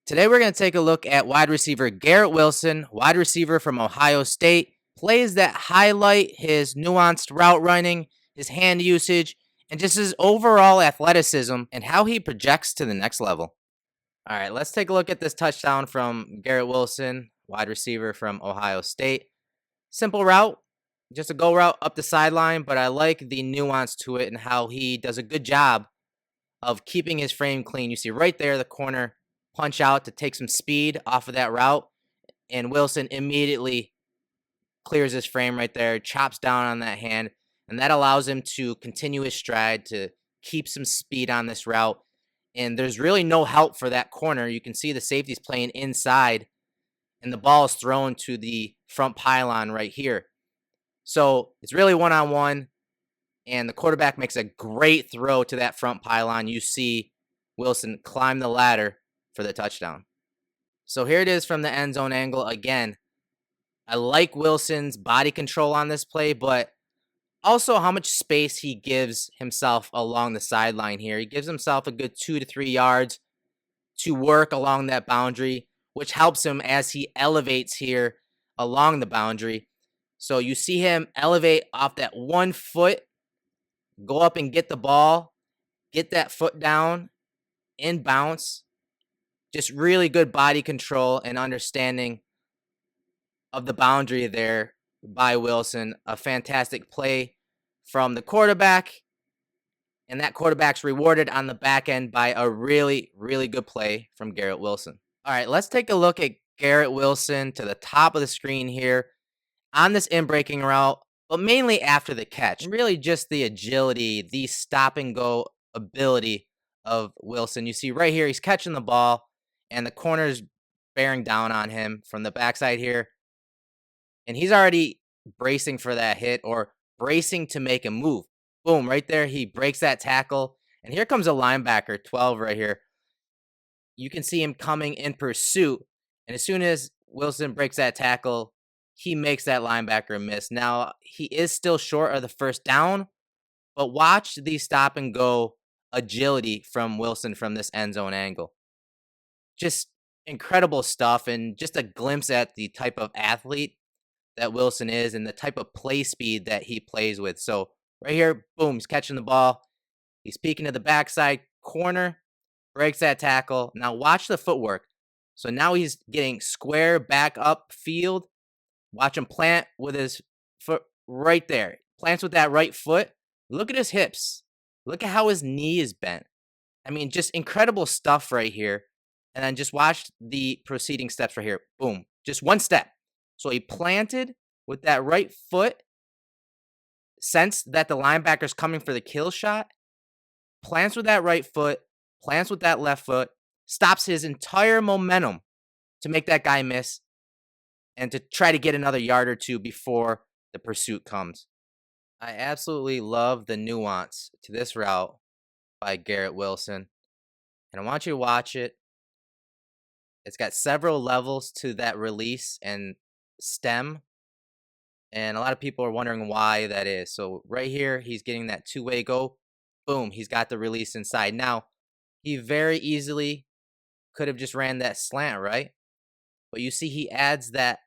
Today, we're going to take a look at wide receiver Garrett Wilson, wide receiver from Ohio State. Plays that highlight his nuanced route running, his hand usage, and just his overall athleticism and how he projects to the next level. All right, let's take a look at this touchdown from Garrett Wilson, wide receiver from Ohio State. Simple route, just a go route up the sideline, but I like the nuance to it and how he does a good job of keeping his frame clean. You see right there the corner punch out to take some speed off of that route, and Wilson immediately clears his frame right there, chops down on that hand, and that allows him to continue his stride to keep some speed on this route. And there's really no help for that corner. You can see the safety's playing inside, and the ball is thrown to the front pylon right here. So it's really one-on-one, and the quarterback makes a great throw to that front pylon. You see Wilson climb the ladder for the touchdown. So here it is from the end zone angle again. I like Wilson's body control on this play, but also how much space he gives himself along the sideline here. He gives himself a good 2 to 3 yards to work along that boundary, which helps him as he elevates here along the boundary. So you see him elevate off that 1 foot, go up and get the ball, get that foot down, in bounce. Just really good body control and understanding of the boundary there by Wilson. A fantastic play from the quarterback, and that quarterback's rewarded on the back end by a really, really good play from Garrett Wilson. All right, let's take a look at Garrett Wilson to the top of the screen here on this in-breaking route, but mainly after the catch. Really just the agility, the stop-and-go ability of Wilson. You see right here, he's catching the ball, and the corner's bearing down on him from the backside here. And he's already bracing for that hit or bracing to make a move. Boom, right there, he breaks that tackle. And here comes a linebacker, 12 right here. You can see him coming in pursuit. And as soon as Wilson breaks that tackle, he makes that linebacker miss. Now, he is still short of the first down, but watch the stop and go agility from Wilson from this end zone angle. Just incredible stuff, and just a glimpse at the type of athlete that Wilson is and the type of play speed that he plays with. So right here, boom, he's catching the ball. He's peeking to the backside corner, breaks that tackle. Now watch the footwork. So now he's getting square back up field. Watch him plant with his foot right there. Plants with that right foot. Look at his hips. Look at how his knee is bent. I mean, just incredible stuff right here. And then just watch the proceeding steps right here. Boom. Just one step. So he planted with that right foot, sensed that the linebacker's coming for the kill shot, plants with that right foot, plants with that left foot, stops his entire momentum to make that guy miss and to try to get another yard or two before the pursuit comes. I absolutely love the nuance to this route by Garrett Wilson, and I want you to watch it. It's got several levels to that release and stem, and a lot of people are wondering why that is. So right here, he's getting that two-way go. Boom, he's got the release inside. Now, he very easily could have just ran that slant, right? But you see he adds that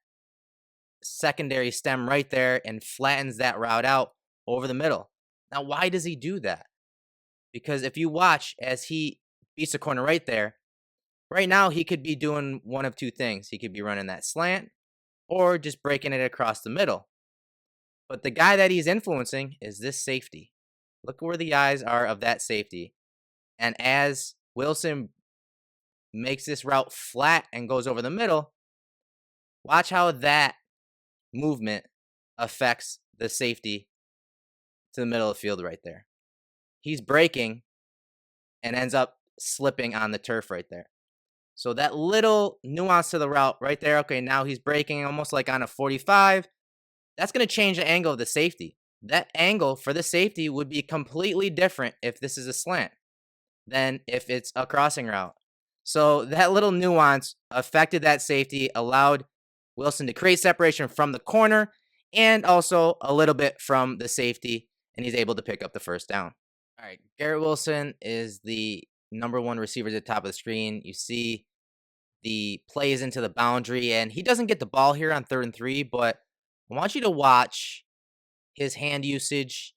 secondary stem right there and flattens that route out over the middle. Now, why does he do that? Because if you watch as he beats the corner right there, right now he could be doing one of two things. He could be running that slant or just breaking it across the middle. But the guy that he's influencing is this safety. Look where the eyes are of that safety. And as Wilson makes this route flat and goes over the middle, watch how that movement affects the safety to the middle of the field right there. He's breaking and ends up slipping on the turf right there. So that little nuance to the route right there, okay, now he's breaking almost like on a 45. That's going to change the angle of the safety. That angle for the safety would be completely different if this is a slant than if it's a crossing route. So that little nuance affected that safety, allowed Wilson to create separation from the corner and also a little bit from the safety, and he's able to pick up the first down. All right, Garrett Wilson is the number one receiver at the top of the screen. You see the plays into the boundary, and he doesn't get the ball here on 3rd and 3, but I want you to watch his hand usage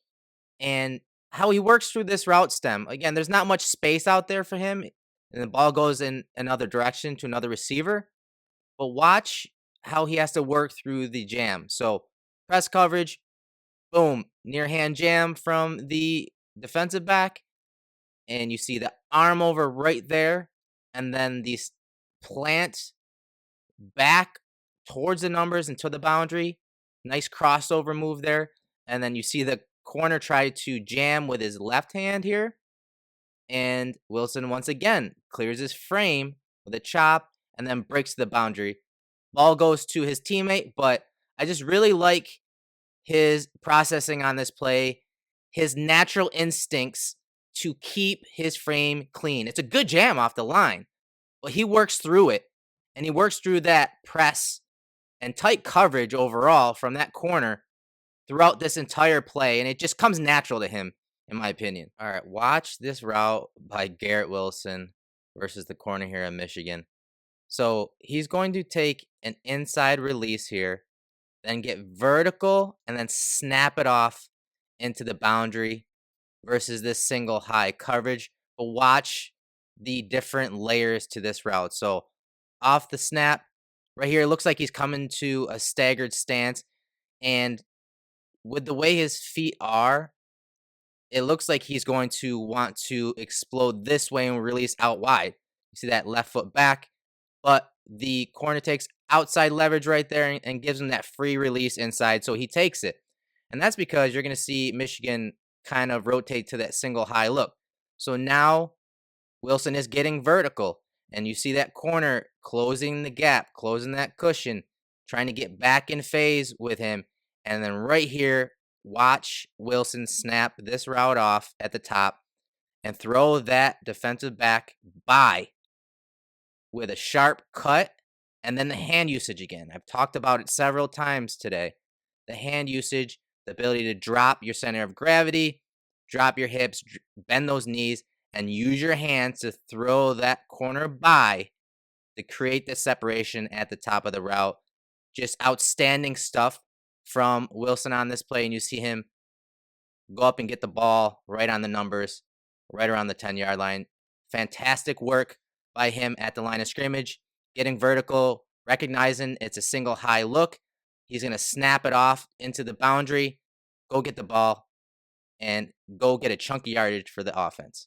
and how he works through this route stem. Again, there's not much space out there for him, and the ball goes in another direction to another receiver. But watch how he has to work through the jam. So press coverage, boom, near hand jam from the defensive back, and you see the arm over right there, and then these plant back towards the numbers and to the boundary. Nice crossover move there. And then you see the corner try to jam with his left hand here. And Wilson once again clears his frame with a chop and then breaks the boundary. Ball goes to his teammate, but I just really like his processing on this play, his natural instincts to keep his frame clean. It's a good jam off the line, but he works through it, and he works through that press and tight coverage overall from that corner throughout this entire play, and it just comes natural to him, in my opinion. All right, watch this route by Garrett Wilson versus the corner here in Michigan. So he's going to take an inside release here, then get vertical, and then snap it off into the boundary versus this single high coverage. But watch the different layers to this route. So off the snap, right here, it looks like he's coming to a staggered stance. And with the way his feet are, it looks like he's going to want to explode this way and release out wide. You see that left foot back, but the corner takes outside leverage right there and gives him that free release inside, so he takes it. And that's because you're going to see Michigan kind of rotate to that single high look. So now Wilson is getting vertical, and you see that corner closing the gap, closing that cushion, trying to get back in phase with him. And then right here, watch Wilson snap this route off at the top and throw that defensive back by with a sharp cut and then the hand usage again. I've talked about it several times today. The hand usage, the ability to drop your center of gravity, drop your hips, bend those knees, and use your hands to throw that corner by to create the separation at the top of the route. Just outstanding stuff from Wilson on this play, and you see him go up and get the ball right on the numbers, right around the 10-yard line. Fantastic work by him at the line of scrimmage, getting vertical, recognizing it's a single high look. He's going to snap it off into the boundary, go get the ball, and go get a chunky yardage for the offense.